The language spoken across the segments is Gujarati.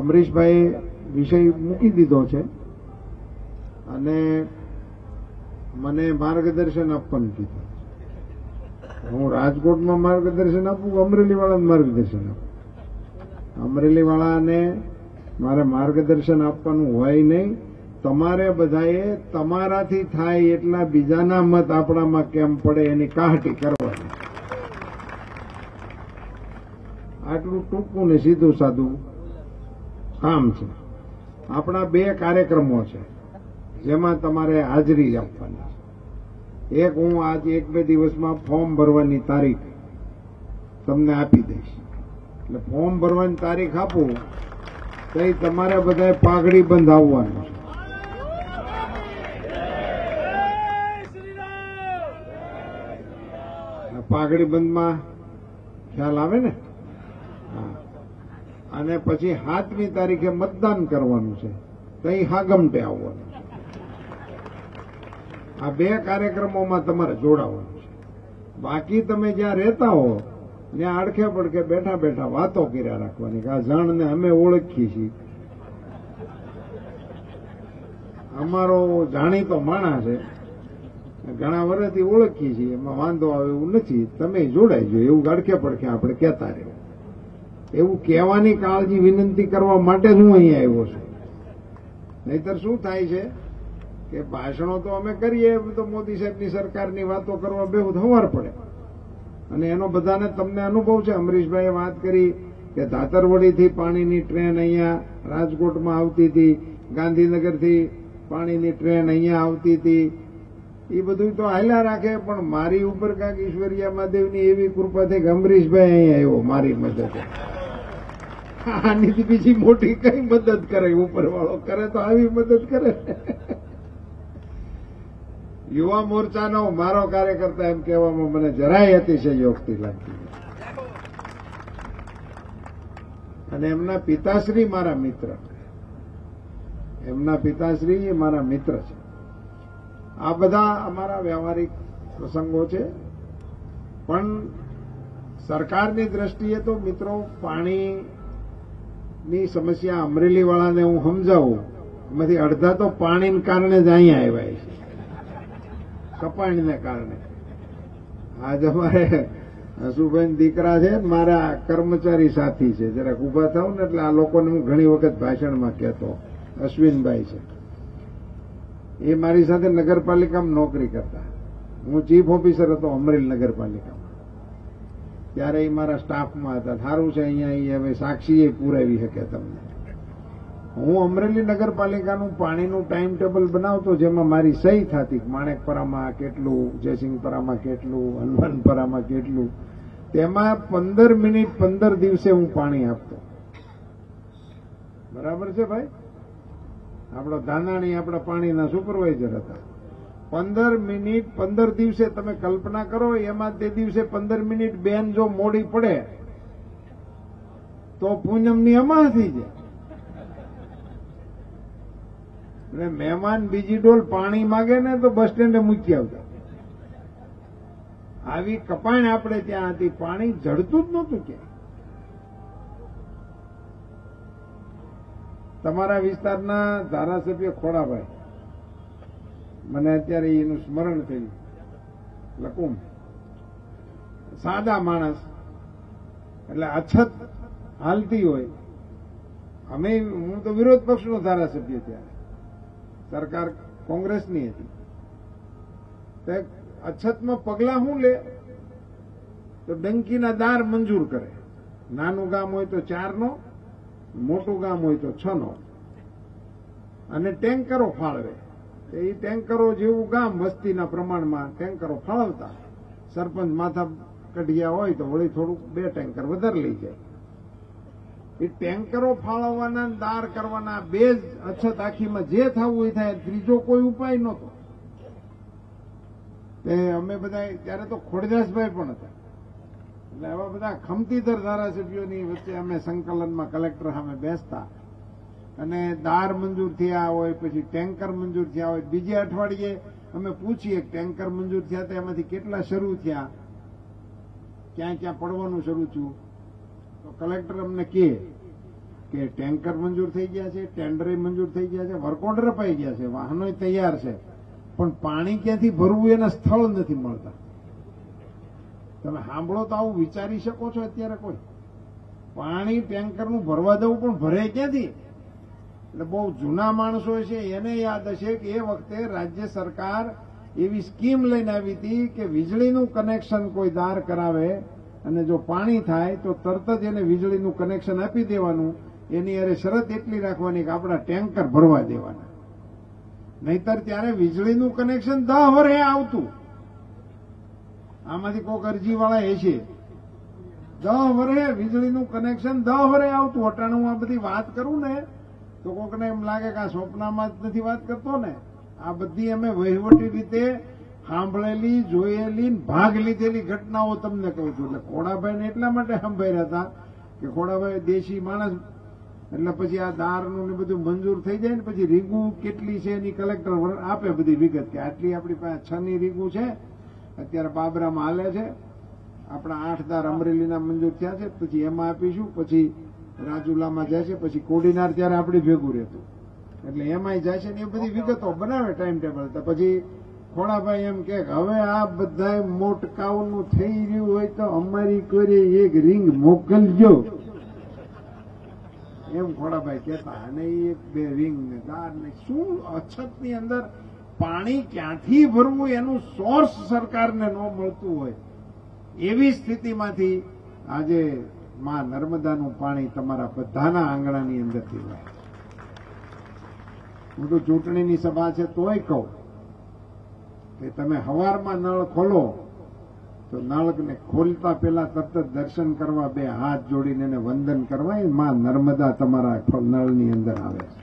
અમરીશભાઈ વિષય મૂકી દીધો છે અને મને માર્ગદર્શન આપવાનું કીધું. હું રાજકોટમાં માર્ગદર્શન આપું, અમરેલીવાળાને માર્ગદર્શન આપું. અમરેલીવાળાને મારે માર્ગદર્શન આપવાનું હોય નહીં. તમારે બધાએ તમારાથી થાય એટલા બીજાના મત આપણામાં કેમ પડે એની કાહટી કરવાની. આટલું ટૂંકું ને સીધું સાદું કામ છે. આપણા 2 કાર્યક્રમો છે જેમાં તમારે હાજરી આપવાની છે. એક હું આજ 1-2 દિવસમાં ફોર્મ ભરવાની તારીખ તમને આપી દઈશ. એટલે ફોર્મ ભરવાની તારીખ આપું તો તમારે બધાએ પાઘડી બંધ આવવાનું છે. પાઘડી બંધમાં ખ્યાલ આવે ને? અને પછી 7મી તારીખે મતદાન કરવાનું છે, તઈ હાગમટે આવવાનું છે. આ 2 કાર્યક્રમોમાં તમારે જોડાવાનું છે. બાકી તમે જ્યાં રહેતા હો ત્યાં અડખે પડખે બેઠા બેઠા વાતો કર્યા રાખવાની કે આ જણને અમે ઓળખીએ છીએ, અમારો જાણીતો માણસ છે, ઘણા વર્ષથી ઓળખીએ છીએ, એમાં વાંધો આવે એવું નથી, તમે જોડાઈજો એવું અડખે પડખે આપણે કહેતા રહેવું. એવું કહેવાની કાળજી વિનંતી કરવા માટે જ હું અહીંયા આવ્યો છું. નહીતર શું થાય છે કે ભાષણો તો અમે કરીએ તો મોદી સાહેબની સરકારની વાતો કરવા બેહું હવાર પડે અને એનો બધાને તમને અનુભવ છે. અમરીશભાઈએ વાત કરી કે ધાતરવડીથી પાણીની ટ્રેન અહીંયા રાજકોટમાં આવતી હતી, ગાંધીનગરથી પાણીની ટ્રેન અહીંયા આવતી હતી. એ બધું તો હાલ્યા રાખે, પણ મારી ઉપર કાંઈક ઈશ્વરિયા મહાદેવની એવી કૃપા થઈ કે અમરીશભાઈ અહીંયા આવ્યો મારી મદદ. આની બીજી મોટી કઈ મદદ કરે? ઉપરવાળો કરે તો આવી મદદ કરે. યુવા મોરચાનો મારો કાર્યકર્તા એમ કહેવામાં મને જરાય અતિશયોક્તિ લાગતી. અને એમના પિતાશ્રી મારા મિત્ર, એમના પિતાશ્રી એ મારા મિત્ર છે. આ બધા અમારા વ્યવહારિક પ્રસંગો છે. પણ સરકારની દ્રષ્ટિએ તો મિત્રો પાણીની સમસ્યા અમરેલીવાળાને હું સમજાવું, એમાંથી અડધા તો પાણીને કારણે જ અહીંયા આવ્યા છે, કપાણીને કારણે. આજ અમારે હસુભાઈ દીકરા છે, મારા કર્મચારી સાથી છે, જરાક ઉભા થાવ ને એટલે આ લોકોને હું ઘણી વખત ભાષણમાં કહેતો. અશ્વિનભાઈ છે, એ મારી સાથે નગરપાલિકામાં નોકરી કરતા. હું ચીફ ઓફિસર હતો અમરેલી નગરપાલિકામાં, ત્યારે એ મારા સ્ટાફમાં હતા. સારું છે અહીંયા હવે સાક્ષી પુરાવી શકે તમને. હું અમરેલી નગરપાલિકાનું પાણીનું ટાઈમ ટેબલ બનાવતો, જેમાં મારી સહી થતી, માણેકપરામાં કેટલું, જયસિંહપરામાં કેટલું, હનુમાનપરામાં કેટલું. તેમાં 15 મિનિટ 15 દિવસે હું પાણી આપતો. બરાબર છે ભાઈ? આપણો ધાનાણી આપણા પાણીના સુપરવાઇઝર હતા. 15 મિનિટ 15 દિવસે તમે કલ્પના કરો, એમાં તે દિવસે 15 મિનિટ બેન જો મોડી પડે તો પૂનમની અમાસી છે. એટલે મહેમાન બીજી ડોલ પાણી માગે ને તો બસ સ્ટેન્ડે મૂકી આવતા. આવી કપાણ આપણે ત્યાં હતી, પાણી જડતું જ નહોતું ક્યાંય. તમારા વિસ્તારના ધારાસભ્ય ખોડાભાઈ, મને અત્યારે એનું સ્મરણ થયું, લકુમ સાદા માણસ, એટલે અછત હાલતી હોય. હું તો વિરોધ પક્ષનો ધારાસભ્ય, ત્યારે સરકાર કોંગ્રેસની હતી. તે અછતમાં પગલા શું લે? તો ડંકીના દાર મંજૂર કરે. નાનું ગામ હોય તો 4નો, મોટું ગામ હોય તો 6નો, અને ટેન્કરો ફાળવે. એ ટેન્કરો જેવું ગામ વસ્તીના પ્રમાણમાં ટેન્કરો ફાળવતા. સરપંચ માથા કઢિયા હોય તો વળી થોડુંક 2 ટેન્કર વધારે લઈ જાય. એ ટેન્કરો ફાળવવાના, દાર કરવાના, 2 જ અછત આખીમાં જે થવું એ થાય. ત્રીજો કોઈ ઉપાય નહોતો. તે અમે બધા ત્યારે તો ખોડદાસભાઈ પણ હતા. એટલે આવા બધા ખમતીધર ધારાસભ્યોની વચ્ચે અમે સંકલનમાં કલેક્ટર સામે બેસતા અને દાર મંજૂર થયા હોય, પછી ટેન્કર મંજૂર થયા હોય. બીજે અઠવાડિયે અમે પૂછીએ ટેન્કર મંજૂર થયા તો એમાંથી કેટલા શરૂ થયા, ક્યાં ક્યાં પડવાનું શરૂ થયું. તો કલેક્ટર અમને કહે કે ટેન્કર મંજૂર થઈ ગયા છે, ટેન્ડરે મંજૂર થઈ ગયા છે, વર્ક ઓર્ડર અપાઈ ગયા છે, વાહનો તૈયાર છે, પણ પાણી ક્યાંથી ભરવું એના સ્થળ નથી મળતા. તમે સાંભળો તો આવું વિચારી શકો છો અત્યારે કોઈ? પાણી ટેન્કરનું ભરવા દેવું, પણ ભરે ક્યાંથી? એટલે બહુ જૂના માણસો છે એને યાદ હશે કે એ વખતે રાજ્ય સરકાર એવી સ્કીમ લઈને આવી હતી કે વીજળીનું કનેક્શન કોઈ દાર કરાવે અને જો પાણી થાય તો તરત જ એને વીજળીનું કનેક્શન આપી દેવાનું. એની અરે શરત એટલી રાખવાની કે આપણા ટેન્કર ભરવા દેવાના. નહીતર ત્યારે વીજળીનું કનેક્શન 10 વર્ષે આવતું. આમાંથી કોઈક અરજીવાળા એ છે 10 વર્ષે વીજળીનું કનેક્શન 10 વર્ષે આવતું. અટાણે હું આ બધી વાત કરું ને તો કોઈકને એમ લાગે કે આ સ્વપ્નમાં જ નથી વાત કરતો ને. આ બધી અમે વહીવટી રીતે સાંભળેલી, જોયેલી, ભાગ લીધેલી ઘટનાઓ તમને કહું છું. એટલે ખોડાભાઈને એટલા માટે સાંભળ્યા હતા કે ખોડાભાઈ દેશી માણસ, એટલે પછી આ દારનું ને બધું મંજૂર થઈ જાય ને પછી રીગું કેટલી છે એની કલેક્ટર આપે બધી વિગત કે આટલી આપણી પાસે 6 ની રીગું છે, અત્યારે બાબરામાં હાલે છે, આપણા 8 દાર અમરેલીના મંજૂર થયા છે, પછી એમાં આપીશું, પછી રાજુલામાં જાય છે, પછી કોડીનાર ત્યારે આપણી ભેગું રહેતું, એટલે એમાંય જાય છે ને એ બધી વિગતો બનાવે ટાઈમ ટેબલ. તો પછી ખોડાભાઈ એમ કે હવે આ બધા મોટકાઓનું થઈ રહ્યું હોય તો અમારી કરી એક રીંગ મોકલજો, એમ ખોડાભાઈ કહેતા. અને 1-2 રીંગ ને દાર ને શું અછતની અંદર પાણી ક્યાંથી ભરવું એનું સોર્સ સરકારને ન મળતું હોય એવી સ્થિતિમાંથી આજે માં નર્મદાનું પાણી તમારા બધાના આંગણાની અંદરથી વહે. હું તો ચૂંટણીની સભા છે તોય કહું કે તમે સવારમાં નળ ખોલો તો નળને ખોલતા પહેલા તરત જ દર્શન કરવા 2 હાથ જોડીને એને વંદન કરવા. એ માં નર્મદા તમારા નળની અંદર આવે છે.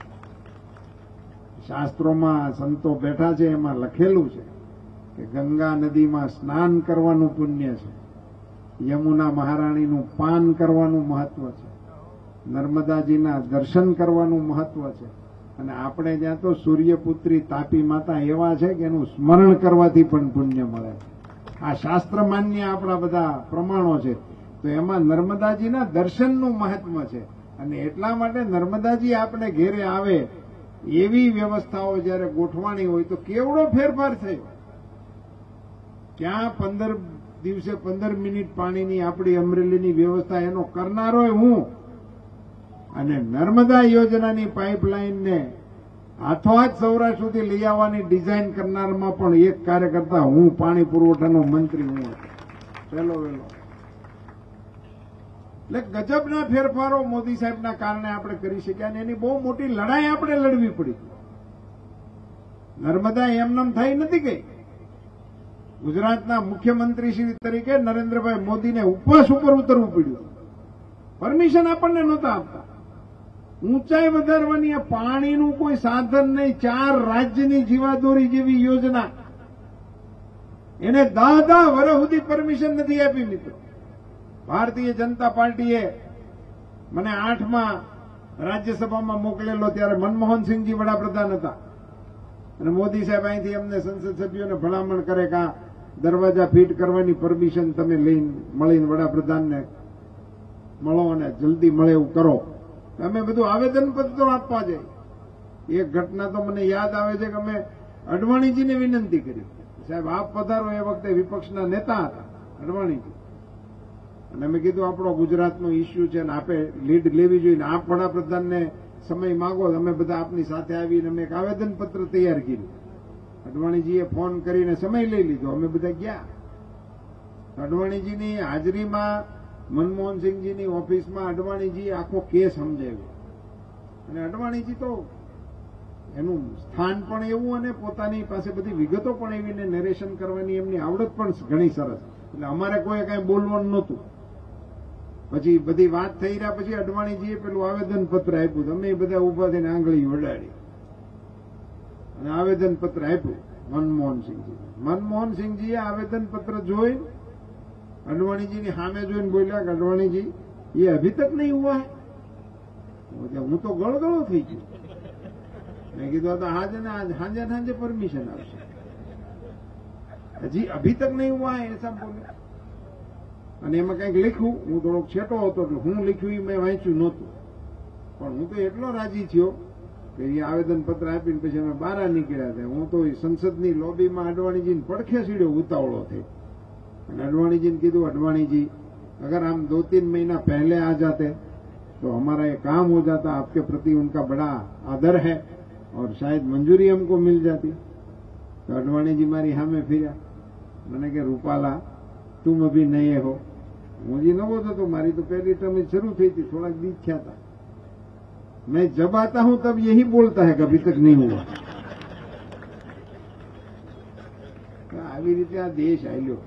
શાસ્ત્રોમાં સંતો બેઠા છે એમાં લખેલું છે કે ગંગા નદીમાં સ્નાન કરવાનું પુણ્ય છે, યમુના મહારાણીનું પાન કરવાનું મહત્વ છે, નર્મદાજીના દર્શન કરવાનું મહત્વ છે, અને આપણે ત્યાં તો સૂર્યપુત્રી તાપી માતા એવા છે કે એનું સ્મરણ કરવાથી પણ પુણ્ય મળે. આ શાસ્ત્ર માન્ય આપણા બધા પ્રમાણો છે. તો એમાં નર્મદાજીના દર્શનનું મહત્વ છે. અને એટલા માટે નર્મદાજી આપણે ઘેરે આવે એવી વ્યવસ્થાઓ જયારે ગોઠવાણી હોય તો કેવડો ફેરફાર થયો. ક્યાં 15 દિવસે 15 મિનિટ પાણીની આપણી અમરેલીની વ્યવસ્થા એનો કરનારો હું. અને નર્મદા યોજનાની પાઇપલાઇનને હાથોહાથ સૌરાષ્ટ્ર સુધી લઈ આવવાની ડિઝાઇન કરનારમાં પણ એક કાર્યકર્તા હું, પાણી પુરવઠાનો મંત્રી હું હતો પહેલો વહેલો. એટલે ગજબના ફેરફારો મોદી સાહેબના કારણે આપણે કરી શક્યા અને એની બહુ મોટી લડાઈ આપણે લડવી પડી. નર્મદા એમનેમ થઈ નથી ગઈ. ગુજરાતના મુખ્યમંત્રી શ્રી તરીકે નરેન્દ્રભાઈ મોદીને ઉપવાસ ઉપર ઉતરવું પડ્યું. પરમિશન આપણને નહોતા આપતા. ઊંચાઈ વધારવાની આ પાણીનું કોઈ સાધન નહીં. 4 રાજ્યની જીવાદોરી જેવી યોજના એને 10 વર્ષ સુધી પરમિશન નથી આપી. મિત્રો, ભારતીય જનતા પાર્ટીએ મને 8માં રાજ્યસભામાં મોકલેલો ત્યારે મનમોહનસિંહજી વડાપ્રધાન હતા અને મોદી સાહેબ અહીંથી અમને સંસદ સભ્યોને ભલામણ કરે કે આ દરવાજા ફિટ કરવાની પરમિશન તમે મળીને વડાપ્રધાનને મળો અને જલ્દી મળે એવું કરો. અમે બધું આવેદનપત્રો આપવા જાય. એક ઘટના તો મને યાદ આવે છે કે અમે અડવાણીજીને વિનંતી કરી, સાહેબ આપ પધારો. એ વખતે વિપક્ષના નેતા હતા અડવાણીજી, અને અમે કીધું આપણો ગુજરાતનો ઇસ્યુ છે અને આપે લીડ લેવી જોઈએ, આપ વડાપ્રધાનને સમય માંગો. અમે બધા આપની સાથે આવીને અમે એક આવેદનપત્ર તૈયાર કર્યું. અડવાણીજીએ ફોન કરીને સમય લઈ લીધો. અમે બધા ગયા. અડવાણીજીની હાજરીમાં મનમોહનસિંહજીની ઓફિસમાં અડવાણીજીએ આખો કેસ સમજાવ્યો. અને અડવાણીજી તો એનું સ્થાન પણ એવું અને પોતાની પાસે બધી વિગતો પણ એવી ને નરેશન કરવાની એમની આવડત પણ ઘણી સરસ. એટલે અમારે કોઈ કઈ બોલવાનું નહોતું. પછી બધી વાત થઈ રહ્યા પછી અડવાણીજીએ પેલું આવેદનપત્ર આપ્યું. અમે બધા ઉભા થઈને આંગળી વડાડી અને આવેદનપત્ર આપ્યું મનમોહનસિંહજી. મનમોહનસિંહજીએ આવેદનપત્ર જોઈ અડવાણીજીની સામે જોઈને બોલ્યા કે અડવાણીજી એ અભી તક નહીં હુઆ હૈ. હું તો ગળગળો થઈ ગયો. મેં કીધું તો હાજે પરમિશન આવશે. હજી અભી તક નહીં હુઆ હૈ એસા બોલ્યા. અને એમાં કંઈક લખ્યું. હું થોડોક છેટો હતો એટલે હું લખ્યું એ મેં વાંચ્યું નહોતું, પણ પણ હું તો એટલો રાજી થયો કે એ આવેદનપત્ર આપીને પછી અમે બહાર નીકળ્યા હતા. હું તો સંસદની લોબીમાં અડવાણીજીને પડખે સીડ્યો ઉતાવળો થઈ અને અડવાણીજીને કીધું, અડवाणी जी अगर हम 2-3 महीना पहले आ जाते तो हमारा ये काम हो जाता, आपके प्रति उनका बड़ा आदर है और शायद मंजूरी हमको मिल जाती. तो अडवाणी जी मारी सामे फिर्या, मैंने कहा रूपाला तुम अभी नए हो. હું जी नवो तो मारी तो पहली टर्म शुरू थी थी, थोड़ा बीत थया था. मैं जब आता हूं तब यही बोलता है कि अभी तक नहीं हुआ. આવી રીતે આ દેશ આલ્યો.